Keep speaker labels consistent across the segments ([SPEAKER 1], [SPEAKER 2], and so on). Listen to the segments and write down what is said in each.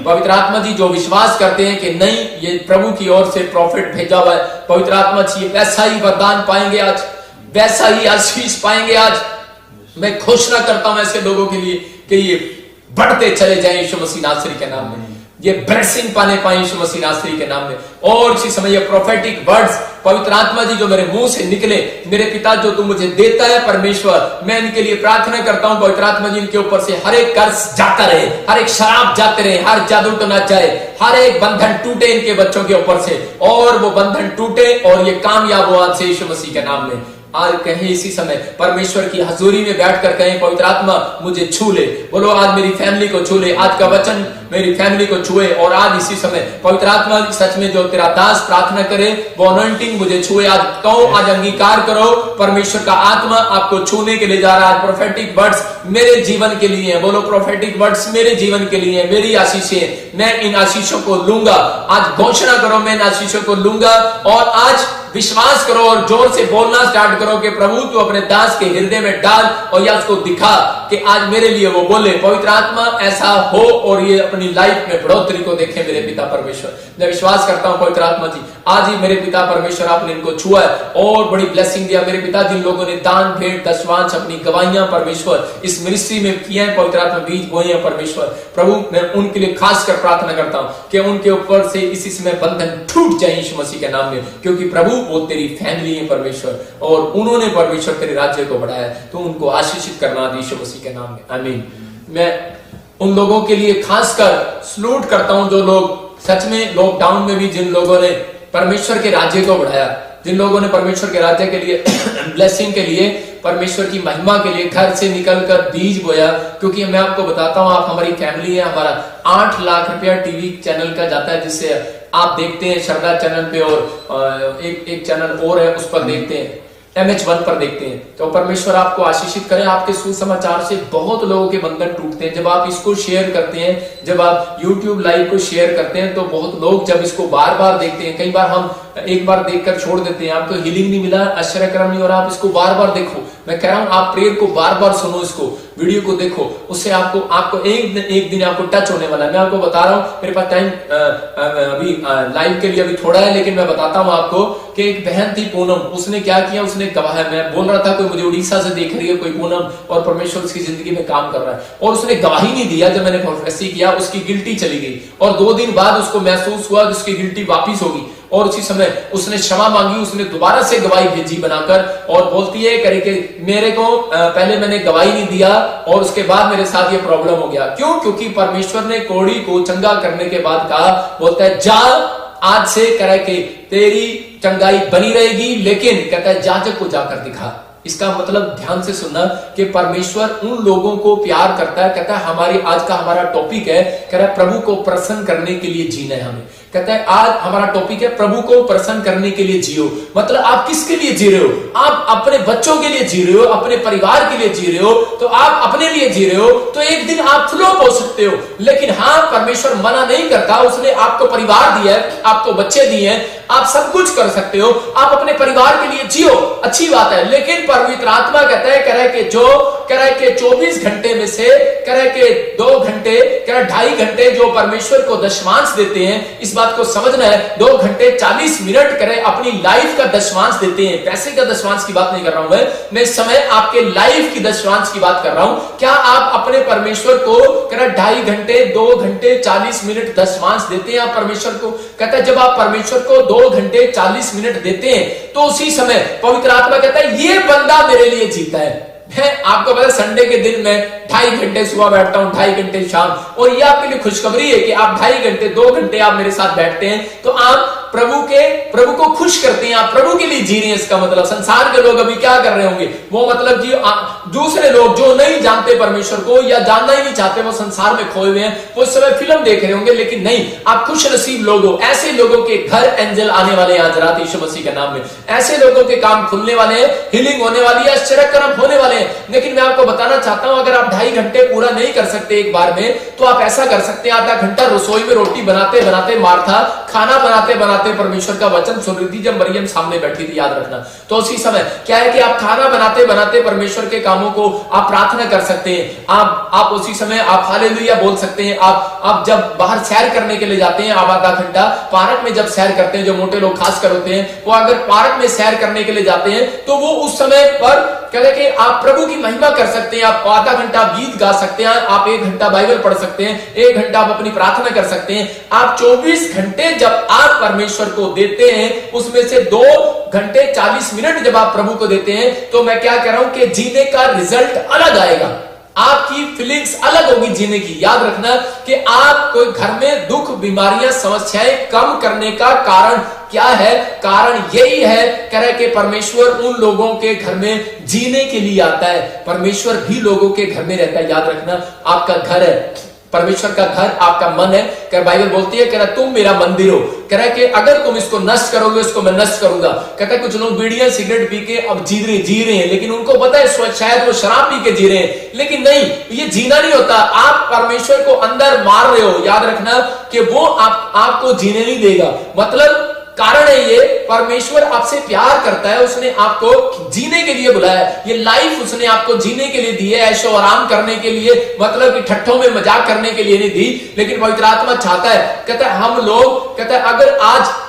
[SPEAKER 1] पवित्र आत्मा जी जो विश्वास करते हैं कि नहीं ये प्रभु की ओर से प्रॉफिट भेजा हुआ है, पवित्र आत्मा जी वैसा ही वरदान पाएंगे आज, वैसा ही आशीष पाएंगे आज। मैं घोषणा करता हूं ऐसे लोगों के लिए कि ये बढ़ते चले जाएं यीशु मसीह नासरी के नाम में, ये ब्लेसिंग पाने पाए यीशु मसीह नासरी के नाम में। और इसी समय ये प्रोफेटिक वर्ड्स पवित्र आत्मा जी जो मेरे मुंह से निकले, मेरे पिता जो तू मुझे देता है परमेश्वर, मैं इनके लिए प्रार्थना करता हूं पवित्र आत्मा जी इनके ऊपर से हर एक कर्ज जाता रहे, हर एक शराब जाते रहे, हर जादू टोना जाए, हर एक बंधन टूटे इनके बच्चों के ऊपर से, और वो बंधन टूटे और ये कामयाब हो आज से यीशु मसीह के नाम में। आज कहें इसी समय परमेश्वर की हजूरी में बैठकर कहें पवित्र आत्मा मुझे छू ले, बोलो आज मेरी फैमिली को छू ले, आज का वचन मेरी फैमिली को छुए। और आज इसी समय पवित्र आत्मा सच में जो तेरा दास प्रार्थना करे वो अनॉइंटिंग मुझे छुए। आज कहो, आज अंगीकार करो परमेश्वर का आत्मा आपको छूने के लिए जा रहा है। आज प्रोफेटिक वर्ड्स मेरे जीवन के लिए है, बोलो प्रोफेटिक वर्ड्स मेरे जीवन के लिए, मेरी आशीषें, मैं इन आशीषों को लूंगा। आज घोषणा करो मैं इन आशीषों को लूंगा, और आज विश्वास करो और जोर से बोलना स्टार्ट करो कि प्रभु तू अपने दास के हृदय में डाल और या उसको दिखा कि आज मेरे लिए वो बोले। पवित्र आत्मा ऐसा हो और ये अपनी लाइफ में बढ़ोतरी को देखे मेरे पिता परमेश्वर। मैं विश्वास करता हूं पवित्र आत्मा जी आज ही मेरे पिता परमेश्वर आपने इनको छुआ है और बड़ी ब्लेसिंग दिया। मेरे पिता जिन लोगों ने दान भेंट दशवांश अपनी गवाहियां परमेश्वर इस मिनिस्ट्री में किया है, पवित्र आत्मा बीज बोए हैं परमेश्वर प्रभु, मैं उनके लिए खासकर प्रार्थना करता हूं कि उनके ऊपर से इसी समय बंधन टूट जाए यीशु मसीह के नाम में, क्योंकि प्रभु वो तेरी फैमिली है परमेश्वर और उन्होंने परमेश्वर तेरे राज्य को बढ़ाया, तो उनको आशीषित करना यीशु मसीह के नाम में, आमीन। मैं उन लोगों के लिए खासकर सलूट करता हूं जो लोग सच में लॉकडाउन में भी जिन लोगों ने परमेश्वर के राज्य को बढ़ाया, जिन लोगों ने परमेश्वर के राज्य के लिए ब्लेसिंग के लिए परमेश्वर की महिमा के लिए घर से निकलकर बीज बोया। क्योंकि मैं आपको बताता हूं, आप हमारी फैमिली है, हमारा 8 लाख रुपया टीवी चैनल का जाता है जिससे आप देखते हैं श्रद्धा चैनल पे, और एक चैनल और है उस पर देखते हैं, MH1 पर देखते हैं। तो परमेश्वर आपको आशीषित करें। आपके सुसमाचार से बहुत लोगों के बंधन टूटते हैं। जब आप इसको शेयर करते हैं, जब आप YouTube लाइव को शेयर करते हैं, तो बहुत लोग जब इसको बार बार देखते हैं, कई बार हम एक बार देखकर छोड़ देते हैं, आपको हीलिंग नहीं मिला, आश्चर्यकर्म नहीं, और आप इसको बार बार देखो। मैं कह रहा हूं आप प्रेयर को बार बार सुनो, इसको वीडियो को देखो, उससे आपको एक दिन आपको टच होने वाला है। मैं आपको बता रहा हूं, मेरे पास टाइम अभी लाइव के लिए अभी थोड़ा है, लेकिन मैं बताता हूं आपको कि एक बहन थी पूनम, उसने क्या किया, उसने गवाह, मैं बोल रहा था कोई मुझे उड़ीसा से देख रही है कोई पूनम, और परमेश्वर उसकी जिंदगी में काम कर रहा है, और उसने गवाही नहीं दिया। जब मैंने प्रोफेसी किया उसकी गिल्टी चली गई, और 2 दिन बाद उसको महसूस हुआ कि उसकी गिल्टी वापिस होगी, और उसी समय उसने क्षमा मांगी, उसने दोबारा से गवाही भेजी बनाकर, और बोलती है करके मेरे को पहले मैंने गवाही नहीं दिया और उसके बाद मेरे साथ ये प्रॉब्लम हो गया। क्यों? क्योंकि परमेश्वर ने कोढ़ी को चंगा करने के बाद कहा, बोलता है जा आज से करे के तेरी चंगाई बनी रहेगी, लेकिन कहता है जाजक को जाकर दिखा। इसका मतलब ध्यान से सुनना कि परमेश्वर उन लोगों को प्यार करता है। कहता है हमारी आज का हमारा टॉपिक है, कह रहा है प्रभु को प्रसन्न करने के लिए जीना है हमें। कहता है आज हमारा टॉपिक है प्रभु को प्रसन्न करने के लिए जियो। मतलब आप किसके लिए जी रहे हो? आप अपने बच्चों के लिए जी रहे हो, अपने परिवार के लिए जी रहे हो, तो आप अपने लिए जी रहे हो तो एक दिन आप फ्लॉप हो सकते हो। लेकिन हाँ, परमेश्वर मना नहीं करता, उसने आपको परिवार दिया है, आपको बच्चे दिए हैं, आप सब कुछ कर सकते हो, आप अपने परिवार के लिए जियो, अच्छी बात है। लेकिन पवित्र आत्मा कहता है, कह रहा है कि जो कह रहा है कि 24 घंटे में से कह रहा है कि 2 घंटे, कह रहा है 2.5 घंटे जो परमेश्वर को दशमांश देते हैं, इस बात को समझना है। 2 घंटे 40 मिनट करे अपनी लाइफ का दशमांश देते हैं। पैसे का दशमांश की बात नहीं कर रहा हूं मैं इस समय आपके लाइफ की दशमांश की बात कर रहा हूं। क्या आप अपने परमेश्वर को कह रहा है 2.5 घंटे 2 घंटे 40 मिनट दशमांश देते हैं आप परमेश्वर को? कहता है जब आप परमेश्वर को 2 घंटे 40 मिनट देते हैं तो उसी समय पवित्र आत्मा कहता है ये बंदा मेरे लिए जीता है। आपको पता है संडे के दिन मैं 2.5 घंटे सुबह बैठता हूं, 2.5 घंटे शाम, और ये आपके लिए खुशखबरी है कि आप 2.5 घंटे 2 घंटे आप मेरे साथ बैठते हैं तो आप प्रभु को खुश करते हैं, आप प्रभु के लिए जी रहे हैं। इसका मतलब संसार के लोग अभी क्या कर रहे होंगे, वो मतलब कि दूसरे लोग जो नहीं जानते परमेश्वर को या जानना ही नहीं चाहते, वो संसार में खोए हुए हैं, वो इस समय फिल्म देख रहे होंगे। लेकिन नहीं, आप खुश नसीब लोग हो। ऐसे लोगों के घर एंजल आने वाले हैं आज रात यीशु मसीह के नाम में। ऐसे लोगों के काम खुलने वाले हैं, हीलिंग होने वाली है, आश्चर्यकर्म होने वाले हैं। लेकिन मैं आपको बताना चाहता हूं, अगर आप 2.5 घंटे पूरा नहीं कर सकते एक बार में, तो आप ऐसा कर सकते हैं, आधा घंटा रसोई में रोटी बनाते बनाते, मार्था खाना बनाते बनाते बनाते परमेश्वर का वचन सुन रही थी जब मरियम सामने बैठी थी, याद रखना। तो उसी समय क्या है कि आप खाना बनाते बनाते परमेश्वर के कामों को आप प्रार्थना कर सकते हैं। आप उसी समय आप हालेलुया बोल सकते हैं। आप जब बाहर सैर करने के लिए जाते हैं, आप आधा घंटा पार्क में जब सैर करते हैं, जो मोटे लोग खासकर होते हैं, वो अगर पार्क में सैर करने के लिए जाते हैं तो वो उस समय पर कहते हैं कि आप प्रभु की महिमा कर सकते हैं। आप आधा घंटा गीत गा सकते हैं, आप 1 घंटा बाइबल पढ़ सकते हैं, 1 घंटा आप अपनी प्रार्थना कर सकते हैं। आप 24 घंटे जब आप परमेश्वर को देते हैं, उसमें से 2 घंटे 40 मिनट जब आप प्रभु को देते हैं, तो मैं क्या कह रहा हूं कि जीने का रिजल्ट अलग आएगा, आपकी फीलिंग्स अलग होगी जीने की। याद रखना कि आप कोई घर में दुख, बीमारियां, समस्याएं कम करने का कारण क्या है? कारण यही है कह रहे कि परमेश्वर उन लोगों के घर में जीने के लिए आता है। परमेश्वर भी लोगों के घर में रहता है। याद रखना, आपका घर है, परमेश्वर का घर आपका मन है। कह बाइबल बोलती है, कह रहा तुम मेरा मंदिर हो। कह रहा है कि अगर तुम इसको नष्ट करोगे, इसको मैं नष्ट करूंगा। कहता है कुछ लोग बीड़ियां सिगरेट पी के अब जी रहे हैं, लेकिन उनको पता है शायद वो शराब पी के जी रहे हैं, लेकिन नहीं, ये जीना नहीं होता। आप परमेश्वर को अंदर मार रहे हो। याद रखना कि वो आपको जीने नहीं देगा। मतलब कारण है ये, परमेश्वर आपसे प्यार करता है, उसने आपको जीने के लिए बुलाया है। ये लाइफ उसने आपको जीने के लिए दी है, ऐशो आराम करने के लिए, मतलब कि ठट्ठों में मजाक करने के लिए नहीं दी। लेकिन पवित्र आत्मा चाहता है, कहता है हम लोग, कहता है अगर आज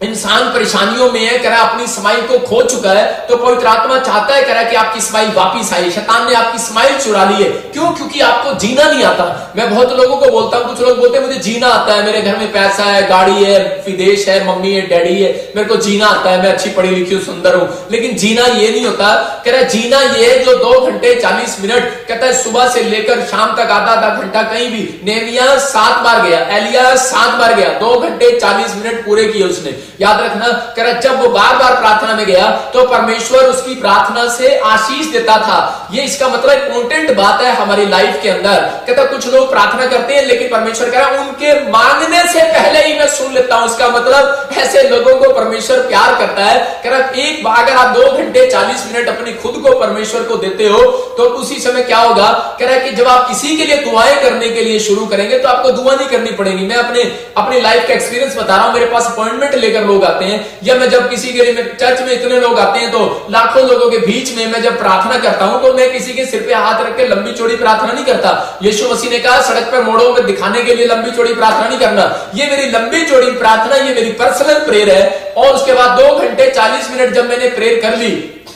[SPEAKER 1] इंसान परेशानियों में है, कह रहा है अपनी स्माइल को खो चुका है, तो पवित्र आत्मा चाहता है कह रहा है कि आपकी स्माइल वापस आई। शैतान ने आपकी स्माइल चुरा ली है। क्यों? क्योंकि आपको जीना नहीं आता। मैं बहुत लोगों को बोलता हूं, कुछ लोग बोलते हैं मुझे जीना आता है, मेरे घर में पैसा है, गाड़ी है, विदेश है, मम्मी है, डैडी है, मेरे को जीना आता है, मैं अच्छी पढ़ी लिखी हूं, सुंदर हूं। लेकिन जीना ये नहीं होता। कह रहा है जीना ये है जो 2 घंटे 40 मिनट, कहता है सुबह से लेकर शाम तक आधा घंटा कहीं भी। नेहमिया 7 बार गया, एलिया 7 बार गया, 2 घंटे 40 मिनट पूरे किए उसने। याद रखना, कह रहा जब वो बार बार प्रार्थना में गया तो परमेश्वर उसकी प्रार्थना से आशीष देता था। ये इसका मतलब इंपॉर्टेंट बात है हमारी लाइफ के अंदर। कहता कुछ लोग प्रार्थना करते हैं, लेकिन परमेश्वर कह रहा उनके मांगने से पहले ही मैं सुन लेता हूं। इसका मतलब ऐसे लोगों को परमेश्वर प्यार करता है। कह रहा एक बार अगर आप 2 घंटे 40 मिनट अपनी खुद को परमेश्वर को देते हो, तो उसी समय क्या होगा? कह रहा है कि जब आप किसी के लिए दुआएं करने के लिए शुरू करेंगे तो आपको दुआ नहीं करनी पड़ेगी। मैं अपनी लाइफ का एक्सपीरियंस बता रहा हूं। मेरे पास अपॉइंटमेंट लेकर लोग आते हैं, या मैं जब किसी के लिए, चर्च में इतने लोग आते हैं तो लाखों लोगों के बीच में मैं जब प्रार्थना करता हूं तो मैं किसी के सिर पे हाथ रख के लंबी चौड़ी प्रार्थना नहीं करता। यीशु मसीह ने कहा सड़क पर मोड़ों में दिखाने के लिए लंबी चौड़ी प्रार्थना नहीं करना। ये मेरी लंबी चौड़ी प्रार्थना, ये मेरी पर्सनल प्रेयर है। और उसके बाद 2 घंटे 40 मिनट जब मैंने प्रेयर कर ली,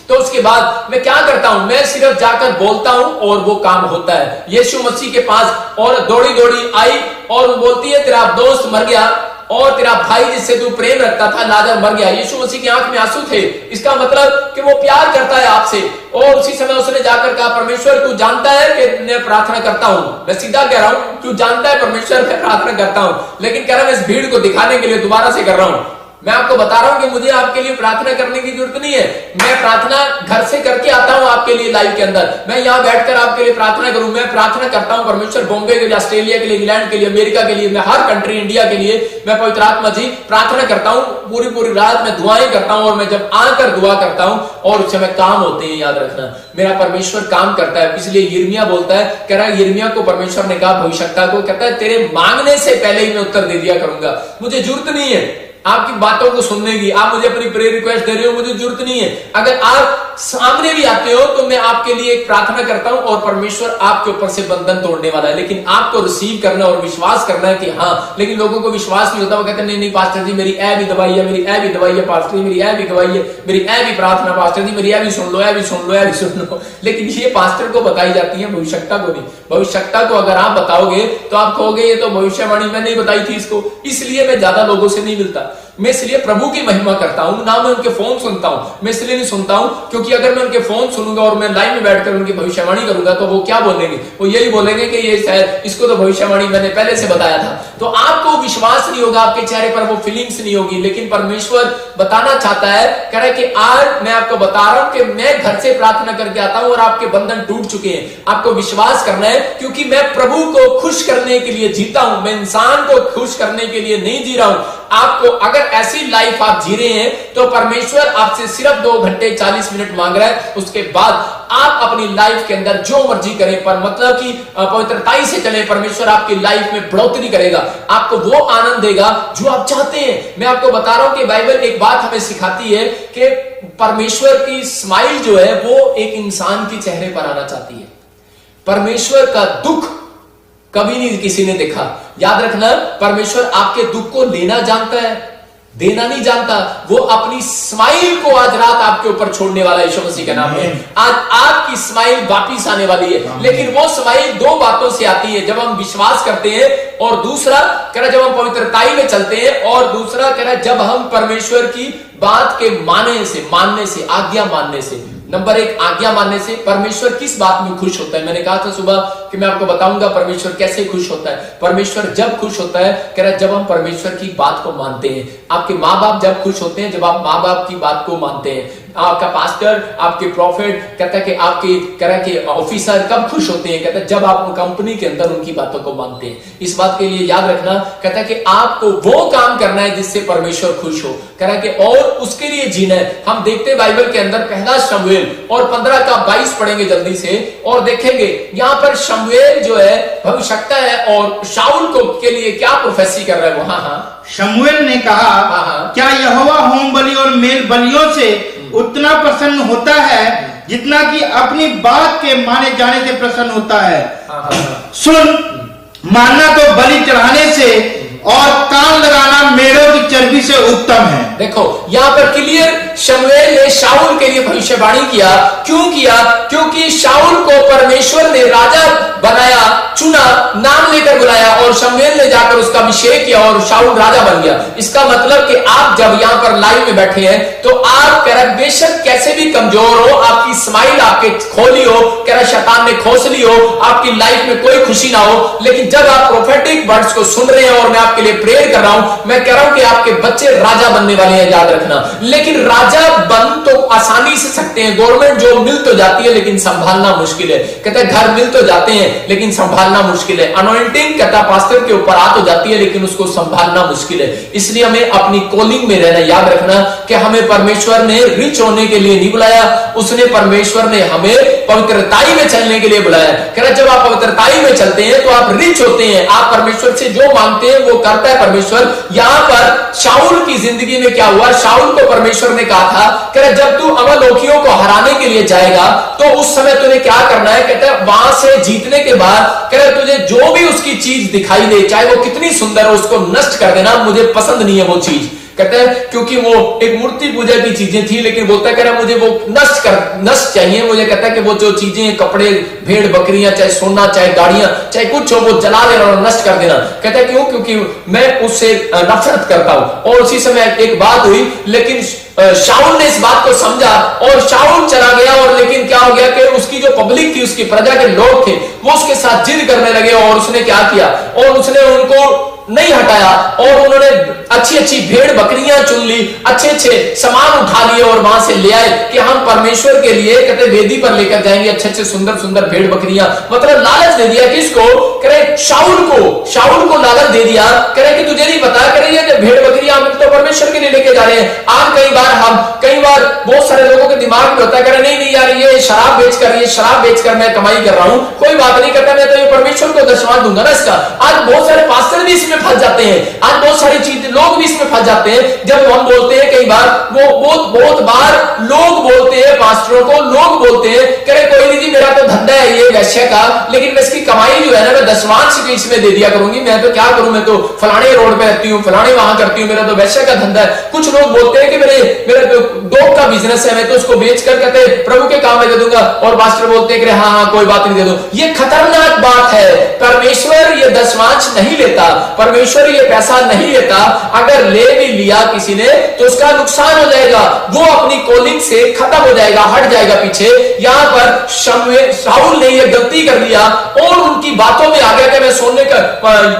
[SPEAKER 1] तो उसके बाद मैं क्या करता हूं? मैं सिर्फ जाकर बोलता हूं और वो काम होता है। यीशु मसीह के पास और दौड़ी दौड़ी आई और वो बोलती है तेरा दोस्त मर गया और तेरा भाई जिससे तू प्रेम रखता था लाजर मर गया। यीशु मसीह की आंख में आंसू थे। इसका मतलब कि वो प्यार करता है आपसे। और उसी समय उसने जाकर कहा परमेश्वर तू जानता है कि मैं प्रार्थना करता हूं। मैं सीधा कह रहा हूं, तू जानता है परमेश्वर मैं प्रार्थना करता हूं, लेकिन कह रहा मैं इस भीड़ को दिखाने के लिए दोबारा से कर रहा हूं। मैं आपको बता रहा हूं कि मुझे आपके लिए प्रार्थना करने की जरूरत नहीं है। मैं प्रार्थना घर से करके आता हूं आपके लिए लाइव के अंदर। मैं यहां बैठकर आपके लिए प्रार्थना करूं, मैं प्रार्थना करता हूं परमेश्वर बॉम्बे के लिए, ऑस्ट्रेलिया के लिए, इंग्लैंड के लिए, अमेरिका के लिए, मैं हर कंट्री, इंडिया के लिए मैं पवित्र आत्मा जी प्रार्थना करता हूं। पूरी रात में दुआएं करता हूं और मैं जब आकर दुआ करता हूं और उस समय काम होते हैं। याद रखना मेरा परमेश्वर काम करता है। इसलिए यिर्मयाह बोलता है, कह रहा है यिर्मयाह को परमेश्वर ने कहा भविष्यवक्ता को, कहता है तेरे मांगने से पहले ही मैं उत्तर दे दिया करूंगा। मुझे जरूरत नहीं है आपकी बातों को सुनने की। आप मुझे अपनी प्रेयर रिक्वेस्ट दे रहे हो, मुझे जरूरत नहीं है। अगर आप सामने भी आते हो तो मैं आपके लिए एक प्रार्थना करता हूं और परमेश्वर आपके ऊपर से बंधन तोड़ने वाला है। लेकिन आपको रिसीव करना और विश्वास करना है कि हाँ। लेकिन लोगों को विश्वास नहीं होता। वो कहते हैं नहीं पास्टर जी मेरी ए भी दवाई है, मेरी ए भी दवाई है, पास्टर जी मेरी ए भी दवाई है, मेरी ए भी प्रार्थना, पास्टर जी मेरी ए भी सुन लो, ए भी सुन लो, ए भी सुन लो। लेकिन ये पास्टर को बताई जाती है, भविष्यवक्ता को नहीं। भविष्यवक्ता को अगर आप बताओगे तो आप कहोगे ये तो भविष्यवाणी मैं नहीं बताई थी इसको। इसलिए मैं ज्यादा लोगों से नहीं मिलता। मैं इसलिए प्रभु की महिमा करता हूं, ना मैं उनके फोन सुनता हूं। मैं इसलिए नहीं सुनता हूं क्योंकि अगर मैं उनके फोन सुनूंगा और मैं लाइव में बैठकर उनकी भविष्यवाणी करूंगा तो वो क्या बोलेंगे? वो यही बोलेंगे कि ये शायद इसको तो भविष्यवाणी मैंने पहले से बताया था। तो आपको विश्वास नहीं होगा, आपके चेहरे पर वो फीलिंग्स नहीं होगी। लेकिन परमेश्वर बताना चाहता है, कह रहा है कि आज मैं आपको बता रहा हूं कि मैं घर से प्रार्थना करके आता हूं और आपके बंधन टूट चुके हैं। आपको विश्वास करना है क्योंकि मैं प्रभु को खुश करने के लिए जीता हूं, मैं इंसान को खुश करने के लिए नहीं जी रहा हूं। आपको अगर ऐसी लाइफ आप जी रहे हैं तो परमेश्वर आपसे सिर्फ 2 घंटे 40 मिनट मांग रहा है, उसके बाद आप अपनी लाइफ के अंदर जो मर्जी करें, पर मतलब कि पवित्रताई से चले, परमेश्वर आपकी लाइफ में बढ़ोतरी करेगा, आपको वो आनंद देगा जो आप चाहते हैं। मैं आपको बता रहा हूं कि बाइबल एक बात हमें सिखाती है कि परमेश्वर की स्माइल जो है वो एक इंसान के चेहरे पर आना चाहती है। परमेश्वर का दुख कभी नहीं किसी ने देखा। याद रखना, परमेश्वर आपके दुख को लेना जानता है, देना नहीं जानता। वो अपनी स्माइल को आज रात आपके ऊपर छोड़ने वाला है यीशु मसीह के नाम में। आज आपकी स्माइल वापिस आने वाली है, लेकिन वो स्माइल दो बातों से आती है, जब हम विश्वास करते हैं, और दूसरा कह रहा जब हम पवित्रताई में चलते हैं, और दूसरा कह रहा जब हम परमेश्वर की बात के मानने से आज्ञा मानने से। नंबर एक, आज्ञा मानने से। परमेश्वर किस बात में खुश होता है? मैंने कहा था सुबह कि मैं आपको बताऊंगा परमेश्वर कैसे खुश होता है। परमेश्वर जब खुश होता है, कह रहा है जब हम परमेश्वर की बात को मानते हैं। आपके माँ बाप जब खुश होते हैं, जब आप माँ बाप की बात को मानते हैं। आपका पास्टर, आपके प्रॉफिट, कहता है कि आपके कह रहा कि ऑफिसर कब खुश होते हैं? कहता है जब आप कंपनी के अंदर उनकी बातों को मानते हैं। इस बात के लिए याद रखना, कहता है कि आपको वो काम करना है जिससे परमेश्वर खुश हो, कह रहा है कि और उसके लिए जीना है। हम देखते हैं बाइबल के अंदर पहला शमूएल और 15 का 22 पढ़ेंगे जल्दी से, और देखेंगे यहां पर शमूएल जो है भविष्यवक्ता है, और शाऊल को के लिए क्या प्रोफेसी कर रहा है वो। हाँ,
[SPEAKER 2] शमूएल ने कहा, क्या यहोवा होम बलि और मेल बलियों से उतना प्रसन्न होता है जितना कि अपनी बात के माने जाने से प्रसन्न होता है? सुन, मानना तो बलि चढ़ाने से और कान लगाना मेढ़ों की चर्बी से उत्तम है।
[SPEAKER 1] देखो यहां पर क्लियर शमूएल ने शाऊल के लिए भविष्यवाणी किया। क्यों किया? क्योंकि शाऊल को परमेश्वर ने राजा बनाया, चुना, नाम लेकर बुलाया, और शमूएल ने जाकर उसका अभिषेक किया और शाऊल राजा बन गया। इसका मतलब कि आप जब यहां पर लाइव में बैठे हैं तो आप कह रहे बेशक कैसे भी कमजोर हो, आपकी स्माइल आपके खोली हो, कह रहे शैतान ने खोस ली हो, आपकी लाइफ में कोई खुशी ना हो, लेकिन जब आप प्रोफेटिक वर्ड्स को सुन रहे हैं, और मैं आपके लिए प्रेयर कर रहा हूं, मैं कह रहा हूं कि आपके बच्चे राजा बनने वाले हैं, याद रखना। लेकिन राजा बन तो आसानी से सकते हैं, गवर्नमेंट जो मिल तो जाती है लेकिन संभालना मुश्किल है। कहते हैं घर मिल तो जाते हैं लेकिन संभालना मुश्किल है। अनॉइंटिंग कहता पास्टर के ऊपर आ तो जाती है लेकिन उसको संभालना मुश्किल है। इसलिए हमें अपनी कॉलिंग में रहना, याद रखना कि हमें परमेश्वर ने रिच होने के लिए नहीं बुलाया, उसने परमेश्वर ने हमें पवित्रताई में चलने के लिए बुलाया। कह रहा जब आप पवित्रताई में चलते हैं तो आप रिच होते हैं, आप परमेश्वर से जो मांगते हैं वो करता है परमेश्वर। यहां पर शाऊल की जिंदगी में क्या हुआ? शाऊल को परमेश्वर ने कहा था, कह रहा जब तू अमलेकियों को हराने के लिए जाएगा तो उस समय तुझे क्या करना है? कहता है वहां से जीतने के बाद कह रहा तुझे जो भी उसकी चीज दिखाई दे, चाहे वो कितनी सुंदर हो, उसको नष्ट कर देना। मुझे पसंद नहीं है वो चीज, कहता है क्योंकि वो एक मूर्ति पूजा की चीजें थी, लेकिन बोलता कह रहा मुझे वो नष्ट चाहिए। मुझे कहता है कि वो जो चीजें, कपड़े, भेड़ बकरियां, चाहे सोना, चाहे गाड़ियां, चाहे कुछ हो, वो जला देना और नष्ट कर देना। कहता है क्यों? क्योंकि मैं उससे नफरत करता हूं। और उसी समय एक बात हुई, लेकिन शाऊल ने इस बात को समझा और शाऊल चला गया। और लेकिन क्या हो गया कि उसकी जो पब्लिक थी, उसकी प्रजा के लोग थे, वो उसके साथ जिद करने लगे, और उसने क्या किया? और उसने उनको नहीं हटाया, और उन्होंने अच्छी अच्छी भेड़ बकरियां चुन ली, अच्छे अच्छे सामान उठा लिए और वहां से ले आए कि हम परमेश्वर के लिए कहते वेदी पर लेकर जाएंगे अच्छे अच्छे सुंदर सुंदर भेड़ बकरियां। मतलब लालच दे दिया किसको? करे शाऊल को लालच दे दिया। करे कि तुझे नहीं पता, करे ये भेड़ बकरियां हम तो परमेश्वर के लिए लेके जा रहे हैं। आज कई बार बहुत सारे लोगों के दिमाग में होता है, करे नहीं यार ये शराब बेचकर मैं कमाई कर रहा हूं, कोई बात नहीं करता, मैं तो ये परमेश्वर को दशवां दूंगा ना इसका। आज बहुत सारे पास्टर भी इसमें फंस जाते हैं, आज बहुत सारी चीजें लोग भी इसमें फंस जाते हैं। जब हम बोलते हैं, कई बार वो बहुत बार लोग बोलते हैं, पास्टरों को लोग बोलते हैं, करे कोई नहीं जी मेरा तो धंधा है ये वैश्य का, लेकिन मैं इसकी कमाई जो है ना मैं दशवांश भी इसमें दे दिया करूंगी, मैं तो क्या करूं, मैं तो फलाने रोड पे रहती हूँ, फलाने वहां करती हूँ, मेरा तो वैश्य का धंधा है। कुछ लोग बोलते हैं कि मेरा तो डॉग का बिजनेस है, मैं तो उसको बेचकर कहते प्रभु के काम में दे दूंगा, और पास्टर बोलते हैं कि हाँ कोई बात नहीं दे दो। ये खतरनाक बात है। परमेश्वर ये दशवांश नहीं लेता, परमेश्वर ये पैसा नहीं लेता। अगर ले भी लिया किसी ने तो उसका नुकसान हो जाएगा, वो अपनी कॉलिंग से खत्म हो जाएगा, हट जाएगा पीछे। यहां पर शाऊल ने ये गलती कर लिया और उनकी बातों में आ गया कि मैं सोने का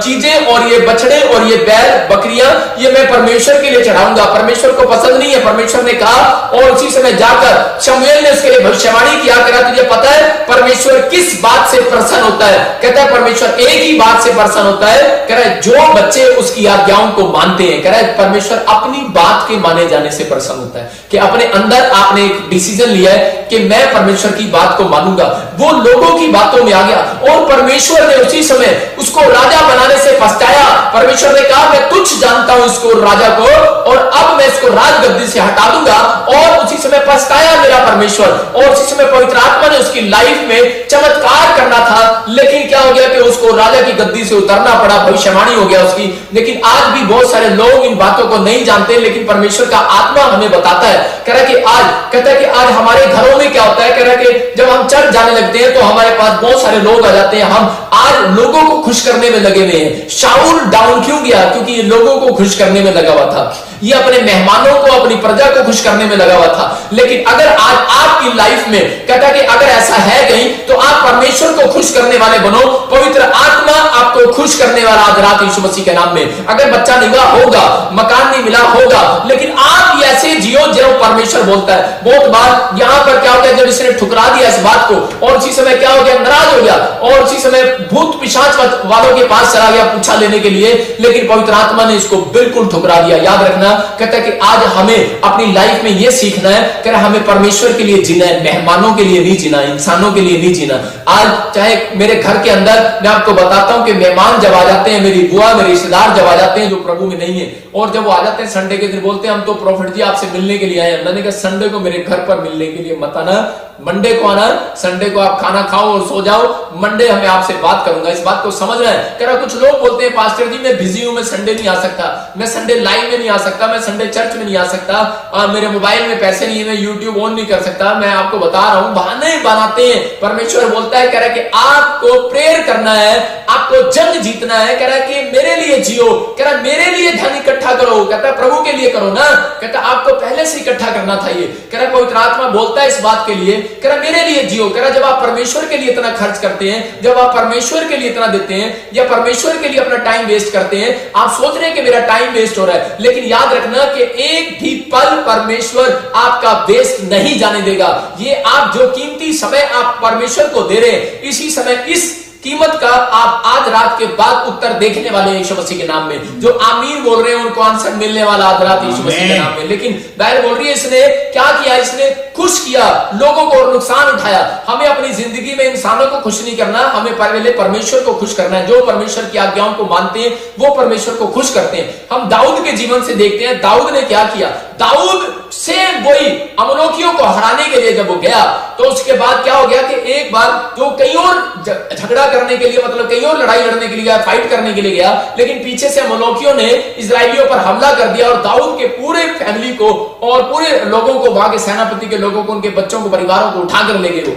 [SPEAKER 1] चीजें और ये बछड़े और ये बैल बकरियां ये मैं परमेश्वर के लिए चढ़ाऊंगा। परमेश्वर को पसंद नहीं है, परमेश्वर ने कहा। और उसी समय जाकर शमूएल ने उसके लिए भविष्यवाणी किया, कहा तुझे पता है परमेश्वर किस बात से प्रसन्न होता है? कहता है परमेश्वर एक ही बात से प्रसन्न होता है, कह रहा है जो बच्चे उसकी आज्ञाओं को मानते हैं, कह रहा है परमेश्वर अपनी बात के माने जाने से प्रसन्न होता है कि अपने अंदर आपने एक डिसीजन लिया है कि मैं परमेश्वर की बात को मानूंगा। वो लोगों की बातों में आ गया और परमेश्वर ने उसी समय उसको राजा बनाने से पछताया। परमेश्वर ने कहा मैं तुच्छ जानता हूं इसको, राजा को, और अब मैं इसको राजगद्दी से हटा दूंगा। और उसी समय पछताया मेरा परमेश्वर, और उसी समय पवित्र आत्मा ने उसकी लाइफ में चमत्कार करना था, लेकिन क्या हो गया कि उसको राजा की गद्दी से उतरना पड़ा, भविष्यवाणी हो गया उसकी। लेकिन आज भी बहुत सारे लोग इन बातों को नहीं जानते, लेकिन परमेश्वर का आत्मा हमें बताता है। कह रहा है कि आज, कहता है कि आज हमारे घरों में क्या होता है, कह रहा है कि जब हम चर्च जाने लगते हैं तो हमारे पास बहुत सारे लोग आ जाते हैं। हम आज लोगों को खुश करने में लगे हुए हैं। शाऊल डाउन क्यों गया? क्योंकि ये लोगों को खुश करने में लगा हुआ था, ये अपने मेहमानों को, अपनी प्रजा को खुश करने में लगा हुआ था। लेकिन अगर आज आपकी लाइफ में, कहता है कि अगर ऐसा है कहीं, तो आप परमेश्वर को खुश करने वाले बनो। पवित्र आत्मा आपको खुश करने वाला आज रात यीशु मसीह के नाम में। अगर बच्चा निगा होगा, मकान नहीं मिला होगा, लेकिन आप ऐसे जियो जो परमेश्वर बोलता है। बहुत बार यहां पर क्या हो गया, जब इसने ठुकरा दिया इस बात को, और उसी समय क्या हो गया, नाराज हो गया, और उसी समय भूत पिशाच वालों के पास चला गया पूछा लेने के लिए, लेकिन पवित्र आत्मा ने इसको बिल्कुल ठुकरा दिया। याद रखना, कहता है कि आज हमें अपनी लाइफ में यह सीखना है कि हमें परमेश्वर के लिए जीना है, मेहमानों के लिए नहीं जीना, इंसानों के लिए नहीं जीना। आज चाहे मेरे घर के अंदर, मैं आपको बताता हूं कि मेहमान जब आ जाते हैं, मेरी बुआ, मेरे रिश्तेदार जब आ जाते हैं जो प्रभु में नहीं है, और जब वो आ जाते हैं संडे के दिन, बोलते हैं हम तो प्रॉफिट जी आपसे मिलने के लिए आए हैं। मैंने कहा संडे को मेरे घर पर मिलने के लिए मत आना, मंडे को आना। संडे को आप खाना खाओ और सो जाओ, मंडे हमें आपसे बात करूंगा। इस बात को समझना है। कह रहा कुछ लोग बोलते हैं पास्टर जी मैं बिजी हूं, मैं संडे नहीं आ सकता, मैं संडे लाइव में नहीं आ सकता, मैं संडे चर्च में नहीं आ सकता, मेरे मोबाइल में पैसे नहीं है, मैं यूट्यूब ऑन नहीं कर सकता। मैं आपको बता रहा हूं, बहाने बनाते हैं। परमेश्वर बोलता है, कह रहा है कि आपको प्रेयर करना है, आपको जंग जीतना है। कह रहा है कि मेरे लिए जियो, कह रहा है मेरे लिए धन इकट्ठा करो, कहता है प्रभु के लिए करो ना, कहता है आपको पहले से इकट्ठा करना था ये। कह रहा है पवित्र आत्मा बोलता है इस बात के लिए, कह रहा मेरे लिए जियो। कह रहा जब आप परमेश्वर के लिए इतना खर्च करते हैं, जब आप परमेश्वर के लिए इतना देते हैं, या परमेश्वर के लिए अपना टाइम वेस्ट करते हैं, आप सोच रहे हैं कि मेरा टाइम वेस्ट हो रहा है, लेकिन याद रखना कि एक भी पल परमेश्वर आपका वेस्ट नहीं जाने देगा। ये आप जो कीमती समय आप परमेश्वर को दे रहे हैं, इसी समय इस कीमत का आप आज रात के बाद उत्तर देखने वाले यीशु मसीह के नाम में। जो आमीन बोल रहे हैं उनको आंसर मिलने वाला आज रात यीशु मसीह के नाम में। लेकिन बाइबल बोल रही है इसने क्या किया, इसने खुश किया लोगों को और नुकसान उठाया। हमें अपनी जिंदगी में इंसानों को खुश नहीं करना, हमें पहले परमेश्वर को खुश करना है। जो परमेश्वर की आज्ञाओं को मानते हैं वो परमेश्वर को खुश करते हैं। हम दाऊद के जीवन से देखते हैं, दाऊद ने क्या किया। दाऊद से वही अमलोकियों को हराने के लिए जब वो गया, तो उसके बाद क्या हो गया कि एक बार जो कहीं और झगड़ा करने के लिए, मतलब कहीं और लड़ाई लड़ने के लिए गया, फाइट करने के लिए गया, लेकिन पीछे से अमलोकियों ने इजराइलियों पर हमला कर दिया और दाऊद के पूरे फैमिली को और पूरे लोगों को, वहां के सेनापति के लोगों को, उनके बच्चों को, परिवारों को उठाकर ले गए वो।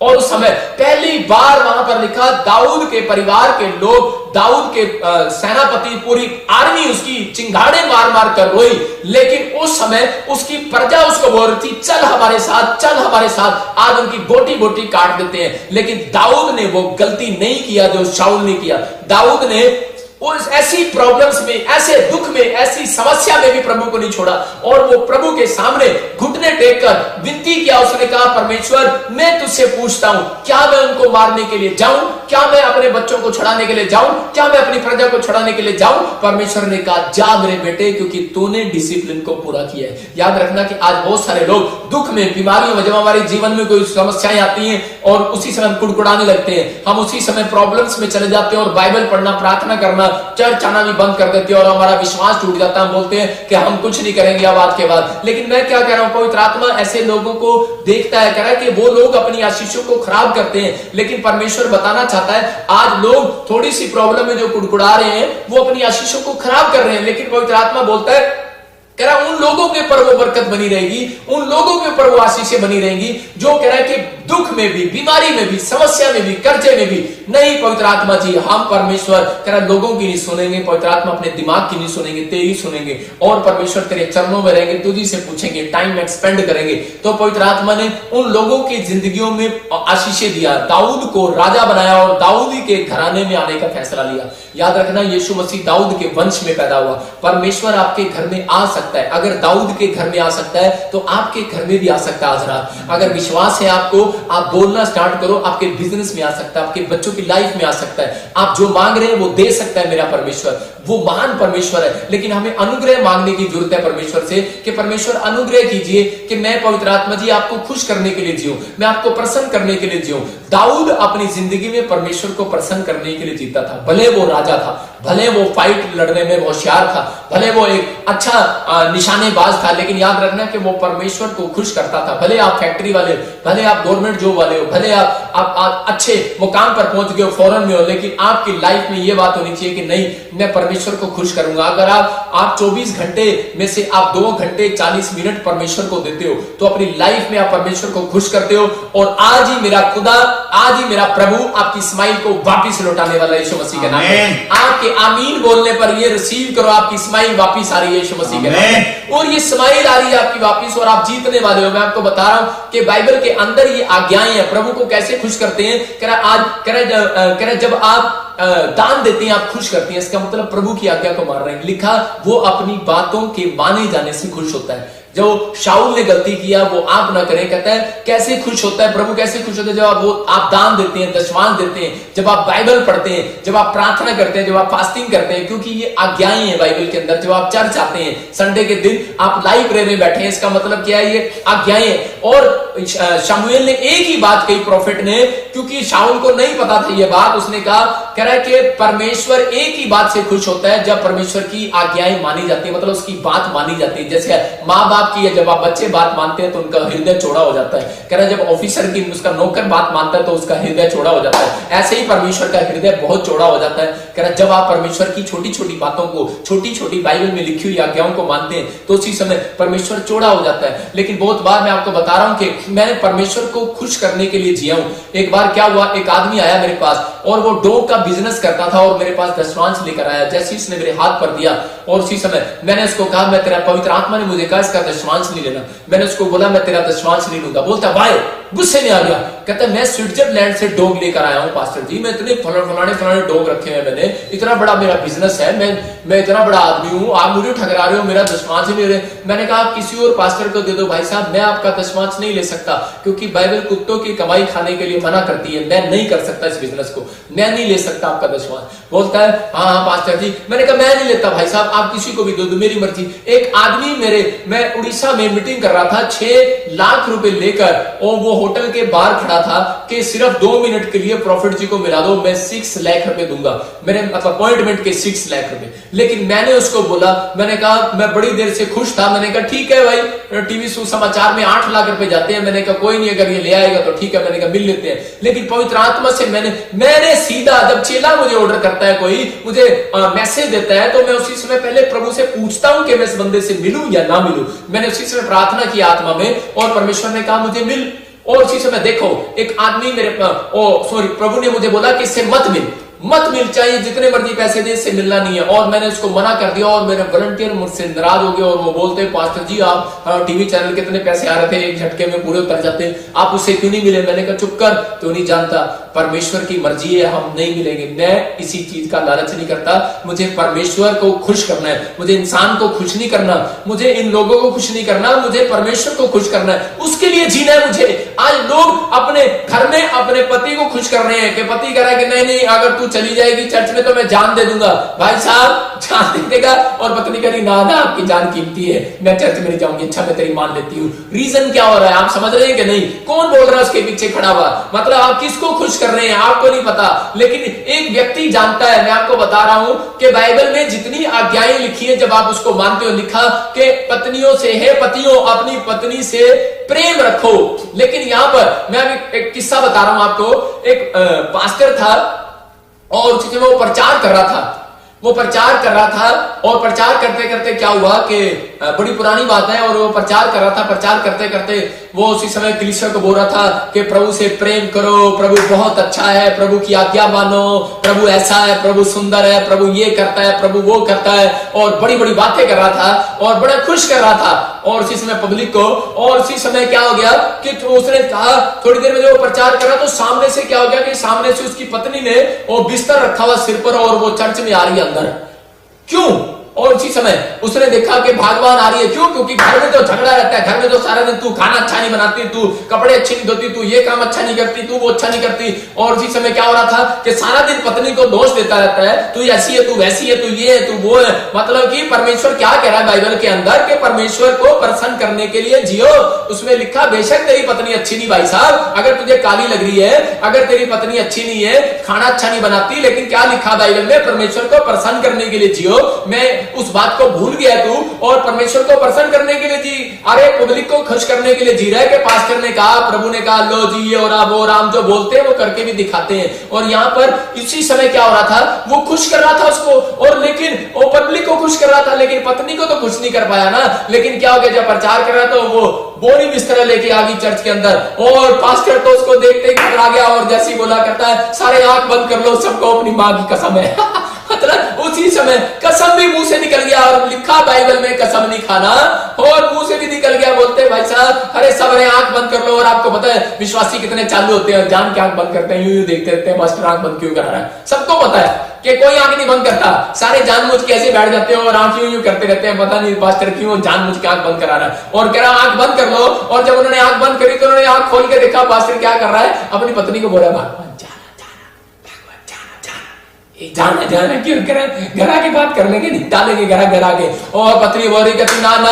[SPEAKER 1] और उस समय पहली बार वहां पर लिखा दाऊद के परिवार के लोग, दाऊद के सेनापति, पूरी आर्मी उसकी चिंगाड़े मार मार कर रोई। लेकिन उस समय उसकी प्रजा उसको बोल रही थी चल हमारे साथ, चल हमारे साथ, आज उनकी बोटी बोटी काट देते हैं। लेकिन दाऊद ने वो गलती नहीं किया जो शाऊल ने किया। दाऊद ने उस ऐसी प्रॉब्लम्स में, ऐसे दुख में, ऐसी समस्या में भी प्रभु को नहीं छोड़ा, और वो प्रभु के सामने घुटने टेक कर विनती किया। उसने कहा परमेश्वर मैं तुझसे पूछता हूं, क्या मैं उनको मारने के लिए जाऊं, क्या मैं अपने बच्चों को छुड़ाने के लिए जाऊं, क्या मैं अपनी प्रजा को छुड़ाने के लिए जाऊं। परमेश्वर ने कहा जा मेरे बेटे, क्योंकि तूने डिसिप्लिन को पूरा किया है। याद रखना कि आज बहुत सारे लोग दुख में, बीमारियों में, जब हमारे जीवन में कोई समस्याएं आती हैं और उसी समय हम कुड़कुड़ाने लगते हैं, हम उसी समय प्रॉब्लम्स में चले जाते हैं और बाइबल पढ़ना, प्रार्थना करना, चर्च आना भी बंद कर देते हैं और हमारा विश्वास टूट जाता है। हम बोलते हैं कि हम कुछ नहीं करेंगे अब आज के बाद। लेकिन मैं क्या कह रहा हूं, पवित्र आत्मा ऐसे लोगों को देखता है, कह रहा है कि वो लोग अपनी आशीषों को खराब करते हैं, लेकिन परमेश्वर बताना चाहता है आज लोग थोड़ी सी प्रॉब्लम में जो कुड़कुड़ा रहे हैं वो अपनी आशीषों को खराब कर रहे हैं। लेकिन पवित्र आत्मा बोलता है, कह रहा उन लोगों के ऊपर वो बरकत बनी रहेगी, उन लोगों के ऊपर वो आशीषें बनी रहेंगी जो कह रहा है कि दुख में भी, बीमारी में भी, समस्या में भी, कर्जे में भी नहीं। पवित्र आत्मा जी हम परमेश्वर कह रहा लोगों की नहीं सुनेंगे, पवित्र आत्मा अपने दिमाग की नहीं सुनेंगे, तेरी सुनेंगे, और परमेश्वर तेरे चरणों में रहेंगे, तुझी से पूछेंगे, टाइम एक्सपेंड करेंगे। तो पवित्र आत्मा ने उन लोगों की जिंदगियों में आशीषें दिया, दाऊद को राजा बनाया और दाऊद के घराने में आने का फैसला लिया। याद रखना यीशु मसीह दाऊद के वंश में पैदा हुआ। परमेश्वर आपके घर में आ सकता है। अगर दाऊद के घर में आ सकता है तो आपके घर में भी आ सकता है आज रात। अगर विश्वास है आपको, आप बोलना स्टार्ट करो, आपके बिजनेस में आ सकता है, आपके बच्चों की लाइफ में आ सकता है। आप जो मांग रहे हैं वो दे सकता है मेरा परमेश्वर। वो महान परमेश्वर है। लेकिन हमें अनुग्रह मांगने की जरूरत है परमेश्वर से कि परमेश्वर अनुग्रह कीजिए कि मैं पवित्र आत्मा जी आपको खुश करने के लिए जीऊं, मैं आपको प्रसन्न करने के लिए जीऊं। दाऊद अपनी जिंदगी में परमेश्वर को प्रसन्न करने के लिए जीता था। भले वो राजा था, भले वो फाइट लड़ने में होशियार था, भले वो एक अच्छा निशानेबाज था, लेकिन याद रखना कि वो परमेश्वर को खुश करता था। भले आप फैक्ट्री वाले, भले आप गवर्नमेंट जॉब वाले हो, भले आप अच्छे मुकाम पर पहुंच गए हो, फॉरेन में हो, लेकिन आपकी लाइफ में ये बात होनी चाहिए कि नहीं, मैं परमेश्वर को खुश करूंगा। अगर आप 24 घंटे में से आप 2 घंटे 40 मिनट परमेश्वर को देते हो तो अपनी लाइफ में आप परमेश्वर को खुश करते हो। और आज ही मेरा खुदा, आज ही मेरा प्रभु आपकी स्माइल को वापिस लौटाने वाला यीशु मसीह के नाम में। आपके आमीन बोलने पर ये रिसीव करो, आपकी स्माइल वापिस आ रही है यीशु मसीह के नाम में, और ये स्माइल आ रही है आपकी वापिस, और आप जीतने वाले हो। मैं आपको बता रहा हूं कि बाइबल के अंदर ये आज्ञाएं हैं। प्रभु को कैसे खुश करते हैं? कह रहा जब आप दान देते हैं आप खुश करते हैं, इसका मतलब प्रभु की आज्ञा को मान रहे हैं। लिखा वो अपनी बातों के माने जाने से खुश होता है। जो शाऊल ने गलती किया वो आप ना करें, कहता है कैसे खुश होता है प्रभु, कैसे खुश होता है? जब आप दान देते हैं, दशमांश देते हैं, जब आप बाइबल पढ़ते हैं, जब आप प्रार्थना करते हैं, जब आप फास्टिंग करते हैं, क्योंकि ये आज्ञाएं हैं बाइबल के अंदर। जब आप चर्च आते हैं संडे के दिन, आप लाइब्रेरी में बैठे हैं, इसका मतलब क्या है? ये आज्ञाएं। और शमूएल ने एक ही बात कही प्रॉफिट ने, क्योंकि शाऊल को नहीं पता था ये बात। उसने कहा, कह रहा है कि परमेश्वर एक ही बात से खुश होता है जब परमेश्वर की आज्ञाएं मानी जाती है, मतलब उसकी बात मानी जाती है। जैसे माँ बाप की है, जब आप बच्चे बात मानते हैं तो उनका हृदय चौड़ा हो जाता है। कह रहा है जब ऑफिसर की, उसका नौकर बात मानता है तो उसका हृदय चौड़ा हो जाता है। ऐसे ही परमेश्वर का हृदय बहुत चौड़ा हो जाता है। कह रहा है जब आप परमेश्वर की छोटी छोटी बातों को, छोटी छोटी बाइबल में लिखी हुई आज्ञाओं को मानते हैं तो उसी समय परमेश्वर चौड़ा हो जाता है। लेकिन बहुत बार मैं आपको बता रहा हूं कि मैंने परमेश्वर को खुश करने के लिए जिया हूं। एक बार क्या हुआ, एक आदमी आया मेरे पास और वो डॉग का बिजनेस करता था और मेरे पास दशमांश लेकर आया। जैसे उसने मेरे हाथ पर दिया और उसी समय मैंने उसको कहा, मैं तेरा, पवित्र आत्मा ने मुझे कहा इसका दशमांश नहीं लेना। मैंने उसको बोला मैं तेरा दशमांश नहीं लूंगा। बोलता भाई, गुस्से में आ गया, कहता मैं स्विट्जरलैंड से डॉग लेकर आया हूं पास्टर जी, मैं इतने फलाने डॉग रखे हैं, मैंने इतना बड़ा मेरा बिजनेस है, मैं इतना बड़ा आदमी हूं, आप मुझे ठगरा रहे हो, मेरा दशमांश नहीं ले रहे। मैंने कहा आप किसी और पास्टर को दे दो। भाई साहब, मैं आपका दशमांश नहीं ले सकता, क्योंकि बाइबल कुत्तों की कमाई खाने के लिए मना करती है। मैं नहीं कर सकता इस बिजनेस को, मैं नहीं ले सकता आपका दशमांश। बोलता है हाँ पास्टर जी। मैंने कहा मैं नहीं लेता भाई साहब, आप किसी को भी दे दो, मेरी मर्जी। एक आदमी मैं उड़ीसा में मीटिंग कर रहा था, 6 लाख रुपए लेकर, और वो होटल के बाहर खड़ा था कि सिर्फ 2 मिनट के लिए प्रॉफिट जी को मिला दो, मैं 6 लाख रुपए दूंगा, मेरे मतलब अपॉइंटमेंट के 6 लाख रुपए। लेकिन मैंने उसको बोला, मैंने कहा मैं बड़ी देर से खुश था, मैंने कहा ठीक है भाई, टीवी समाचार में 8 लाख रुपए जाते हैं। मैंने कहा कोई नहीं, अगर ये ले आएगा तो ठीक है, मैंने कहा मिल लेते हैं। लेकिन पवित्र आत्मा से मैंने सीधा, जब चेला मुझे ऑर्डर करता है, कोई मुझे मैसेज देता है, तो मैं उसी समय पहले प्रभु से पूछता हूं कि मैं इस बंदे से मिलूं या ना मिलूं। मैंने उसी समय प्रार्थना की आत्मा में, और परमेश्वर ने कहा मुझे मिल। और उसी समय देखो एक आदमी प्रभु ने मुझे बोला कि इससे मत मिल, चाहिए जितने मर्जी पैसे दे, इससे मिलना नहीं है। और मैंने उसको मना कर दिया, और मेरे वॉलंटियर मुझसे नाराज हो गए और वो बोलते हैं पास्टर जी आप टीवी चैनल के इतने पैसे आ रहे थे, एक झटके में पूरे उतर जाते, आप उससे क्यों नहीं मिले? मैंने कहा चुप कर, तो नहीं जानता परमेश्वर की मर्जी है, हम नहीं मिलेंगे। मैं इसी चीज का लालच नहीं करता, मुझे परमेश्वर को खुश करना है, मुझे इंसान को खुश नहीं करना, मुझे इन लोगों को खुश नहीं करना, मुझे परमेश्वर को खुश करना है, उसके लिए जीना है मुझे। आज लोग अपने घर में अपने पति को खुश कर रहे हैं कि पति कह रहा है कि नहीं अगर तू चली जाएगी चर्च में तो मैं जान दे दूंगा। भाई साहब जान दे देगा, और पत्नी कह रही ना आपकी जान कीमती है, मैं चर्च में नहीं जाऊंगी, अच्छा मैं तेरी मान लेती हूँ। रीजन क्या हो रहा है, आप समझ रहे हैं कि नहीं? कौन बोल रहा है उसके पीछे खड़ा हुआ? मतलब आप किसको खुश कर रहे हैं आपको नहीं पता, लेकिन एक व्यक्ति जानता है। मैं आपको बता रहा हूं कि बाइबल में जितनी आज्ञाएं लिखी है, जब आप उसको मानते हो, लिखा कि पत्नियों से, हे पतियों अपनी पत्नी से प्रेम रखो। लेकिन यहां पर मैं अभी एक किस्सा बता रहा हूं आपको। एक पास्टर था और उसी में वो प्रचार कर रहा था, और प्रचार करते करते क्या हुआ कि बड़ी पुरानी बात है, और वो प्रचार कर रहा था, प्रचार करते करते वो उसी समय कलीसिया को बोल रहा था कि प्रभु से प्रेम करो, प्रभु बहुत अच्छा है, प्रभु की आज्ञा मानो, प्रभु ऐसा है, प्रभु सुंदर है, प्रभु ये करता है, प्रभु वो करता है, और बड़ी बड़ी बातें कर रहा था और बड़ा खुश कर रहा था। और उसी समय पब्लिक को, और उसी समय क्या हो गया कि उसने कहा, थोड़ी देर में जब वो प्रचार कर रहा तो सामने से क्या हो गया कि सामने से उसकी पत्नी ने वो बिस्तर रखा हुआ सिर पर, और वो चर्च में आ रही है अंदर। क्यों? और उसी समय उसने देखा कि भागवान आ रही है। क्यों? क्योंकि घर में तो झगड़ा रहता है, घर में तो सारा दिन तू खाना अच्छा नहीं बनाती, तू कपड़े अच्छे नहीं धोती, तू ये काम अच्छा नहीं करती, तू वो अच्छा नहीं करती। और उसी समय क्या हो रहा था कि सारा दिन पत्नी को दोष देता रहता है, तू ऐसी है, तू वैसी है, तू ये है, तू वो है। मतलब कि परमेश्वर क्या कह रहा है बाइबल के अंदर कि परमेश्वर को प्रसन्न करने के लिए जियो। उसमें लिखा बेशक तेरी पत्नी अच्छी नहीं भाई साहब, अगर तुझे काली लग रही है, अगर तेरी पत्नी अच्छी नहीं है, खाना अच्छा नहीं बनाती, लेकिन क्या लिखा बाइबल में? परमेश्वर को प्रसन्न करने के लिए जियो। मैं उस बात को भूल गया तू और परमेश्वर को प्रसन्न करने के लिए जी। अरे पब्लिक को खुश करने के लिए जी रहा है कि पास्टर ने कहा, प्रभु ने कहा, लो जी ये और वो राम जो बोलते हैं वो करके भी दिखाते हैं। और यहाँ पर इसी समय क्या हो रहा था, वो खुश कर रहा था उसको, और लेकिन वो पब्लिक को खुश कर रहा था, लेकिन पत्नी को तो खुश नहीं कर पाया ना। लेकिन क्या हो गया, जब प्रचार कर रहा था तो वो बोरी बिस्तर लेके आ गई चर्च के अंदर, और पास्टर तो उसको देखते ही घबरा गया और जैसे ही बोला करता है, सारे आंख बंद कर लो, सबको अपनी मां की कसम है। मतलब उसी समय कसम भी मुंह से निकल गया, और लिखा बाइबल में कसम नहीं खाना, और मुंह से भी निकल गया। बोलते भाई साहब, अरे सबरे आंख बंद कर लो। और आपको पता है विश्वासी कितने चालू होते हैं, जान के आंख बंद करते हैं, यूं देखते रहते हैं, मास्टर आंख बंद क्यों कर रहा है। सबको पता है कि कोई आंख नहीं बंद करता, सारे जानबूझ के ऐसे बैठ जाते हैं और आंख यूं करते रहते हैं, पता नहीं पास्टर क्यों जानबूझ के आंख बंद करा रहा है। और कह रहा आंख बंद कर लो, और जब उन्होंने आंख बंद करी तो उन्होंने आंख खोल के देखा पास्टर क्या कर रहा है, अपनी पत्नी को बोला भगवान जाना जाना क्यों करे, घरा की बात करने के नहीं डालेंगे घरा के। और पत्नी बोल रही कहती ना ना,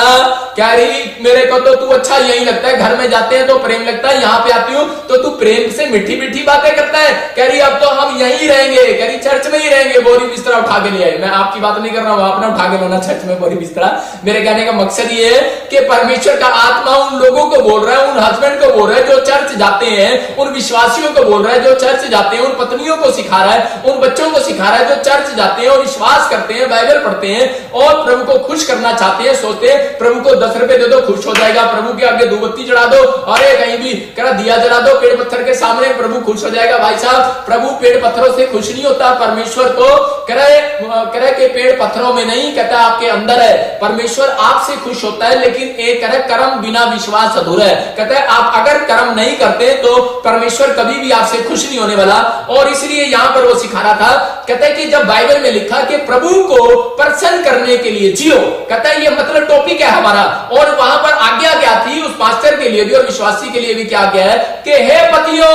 [SPEAKER 1] क्या रही मेरे को तो तू अच्छा यही लगता है, घर में जाते हैं तो प्रेम लगता है, यहाँ पे आती हूँ तो तू प्रेम से मीठी मीठी बातें करता है। कह रही अब तो हम यहीं रहेंगे, कह रही चर्च में ही रहेंगे। बोरी बिस्तरा उठा के ले आई। मैं आपकी बात नहीं कर रहा हूँ, आपने उठा के लाना चर्च में बोरी बिस्तरा। मेरे कहने का मकसद ये है कि परमेश्वर का आत्मा उन लोगों को बोल रहा है, उन हस्बैंड को बोल रहा है जो चर्च जाते हैं, उन विश्वासियों को बोल रहा है जो चर्च जाते हैं, उन पत्नियों को सिखा रहा है, उन बच्चों को सिखा रहा है जो चर्च जाते हैं और विश्वास करते हैं, बाइबल पढ़ते हैं और प्रभु को खुश करना चाहते हैं। सोचते हैं प्रभु को 10 रुपए दे दो खुश हो जाएगा, प्रभु के आगे धूपबत्ती चढ़ा दो, अरे कहीं भी करा दिया जला दो पेड़ पत्थर के सामने, प्रभु खुश हो जाएगा। भाई साहब, प्रभु पेड़ पत्थरों से खुश नहीं होता। परमेश्वर को करे कि पेड़ पत्थरों में नहीं, कहता आपके अंदर है। परमेश्वर आपसे खुश होता है, लेकिन एक करे कर्म बिना विश्वास अधूरा है। कहता है आप अगर कर्म नहीं करते तो परमेश्वर कभी भी आपसे खुश नहीं होने वाला। और इसलिए यहां पर वो सिखा रहा था, कहता है कि जब बाइबल में लिखा कि प्रभु को प्रसन्न करने के लिए जियो, कहता है ये मतलब टॉपिक है हमारा। और वहां पर आज्ञा क्या थी उस पास्टर के लिए भी और विश्वासी के लिए भी, क्या आज्ञा है कि हे पतियों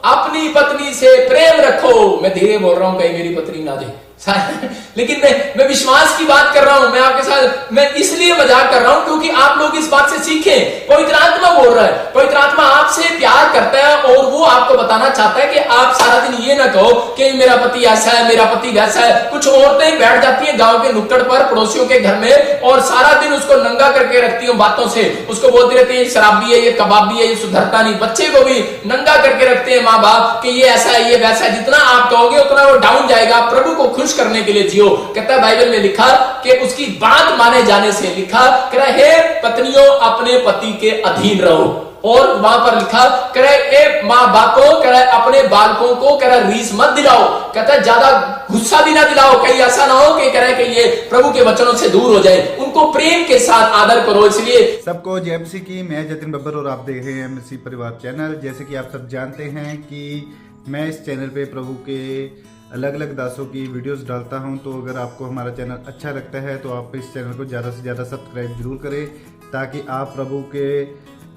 [SPEAKER 1] अपनी पत्नी से प्रेम रखो। मैं धीरे बोल रहा हूं कहीं मेरी पत्नी ना जाए, लेकिन मैं विश्वास की बात कर रहा हूं। मैं आपके साथ मैं इसलिए मजाक कर रहा हूं क्योंकि आप लोग इस बात से सीखें। पवित्र आत्मा बोल रहा है, पवित्र आत्मा आपसे प्यार करता है और वो आपको बताना चाहता है कि आप सारा दिन ये ना कहो कि मेरा पति ऐसा है, मेरा पति वैसा है। कुछ औरतें बैठ जाती हैं गांव के नुक्कड़ पर पड़ोसियों के घर में और सारा दिन उसको नंगा करके रखती हूं बातों से, उसको बोलती रहती है ये शराबी है, ये कबाबी है, ये सुधरता नहीं। बच्चे को भी नंगा करके रखते हैं माँ बाप कि ये ऐसा है, ये वैसा है। जितना आप कहोगे उतना वो डाउन जाएगा। प्रभु को खुश करने के लिए जियो। कहता है बाइबल में लिखा कि उसकी बात माने जाने से लिखा, कह रहा हे पत्नियों अपने पति के अधीन रहो। और वहां पर लिखा कह रहे माँ बापों, कह रहे अपने बालकों को कह रहा रीस मत दिलाओ। कहता है ज्यादा गुस्सा भी ना दिलाओ, कहीं ऐसा ना हो कि कह रहे कि ये प्रभु के वचनों से दूर हो जाए। उनको प्रेम के साथ आदर करो। इसलिए
[SPEAKER 3] सबको जय मसीह की। मैं जतिन बब्बर और आप देख रहे हैं मसीह परिवार चैनल। जैसे कि आप सब जानते हैं कि मैं इस चैनल पे प्रभु के अलग अलग दासों की वीडियोस डालता हूं, तो अगर आपको हमारा चैनल अच्छा लगता है तो आप इस चैनल को ज़्यादा से ज़्यादा सब्सक्राइब जरूर करें ताकि आप प्रभु के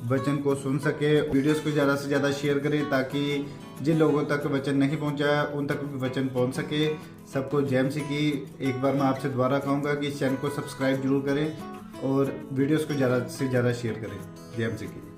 [SPEAKER 3] वचन को सुन सके। वीडियोस को ज़्यादा से ज़्यादा शेयर करें ताकि जिन लोगों तक वचन नहीं पहुंचा उन तक भी वचन पहुंच सके। सबको जय मसीह की। एक बार मैं आपसे दोबारा कहूँगा कि इस चैनल को सब्सक्राइब जरूर करें और वीडियोस को ज़्यादा से ज़्यादा शेयर करें। जय मसीह की।